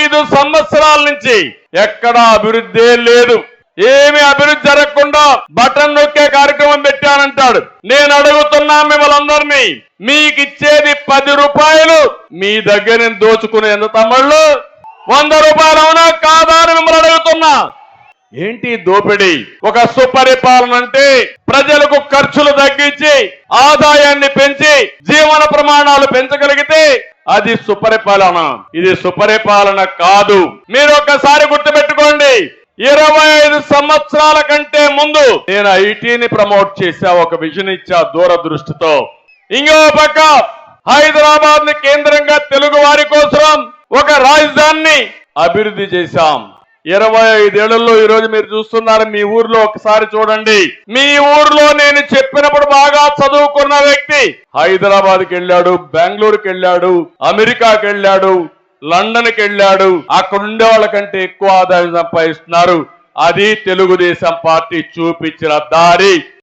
5 సంవత్సరాల నుంచి ఎక్కడా అభివృద్ధి లేదు. ఏమి అభివృద్ధి జరగకుండా బటన్ నొక్కే కార్యక్రమం పెట్టానంటాడు. నేను అడుగుతున్నా మిమ్మల్ని అందరినీ, మీకు ఇచ్చేది 10 రూపాయలు, మీ దగ్గర నేను దోచుకునే ఎంత తమ్ముళ్ళు? 100 రూపాయలు అవునా కాదా అని మిమ్మల్ని అడుగుతున్నా. ఏంటి దోపిడీ? ఒక సుపరిపాలన అంటే ప్రజలకు ఖర్చులు తగ్గించి ఆదాయాన్ని పెంచి జీవన ప్రమాణాలు పెంచగలిగితే అది సుపరిపాలన. ఇది సుపరిపాలన కాదు. మీరు ఒక్కసారి గుర్తుపెట్టుకోండి, 25 సంవత్సరాల కంటే ముందు నేను ఐటీని ప్రమోట్ చేశా, ఒక విజన్ ఇచ్చా దూరదృష్టితో. ఇంకో పక్క హైదరాబాద్ ని కేంద్రంగా తెలుగు వారి కోసం ఒక రాజధానిని అభివృద్ధి చేశాం. 25 ఏళ్లలో ఈరోజు మీరు చూస్తున్నారు. మీ ఊర్లో ఒకసారి చూడండి. మీ ఊర్లో నేను చెప్పినప్పుడు బాగా చదువుకున్న వ్యక్తి హైదరాబాద్కి వెళ్ళాడు, బెంగళూరుకి వెళ్ళాడు, అమెరికాకి వెళ్ళాడు, లండన్కి వెళ్ళాడు. అక్కడ ఉండే వాళ్ళకంటే ఎక్కువ ఆదాయం సంపాదిస్తున్నారు. అది తెలుగుదేశం పార్టీ చూపించిన దారి.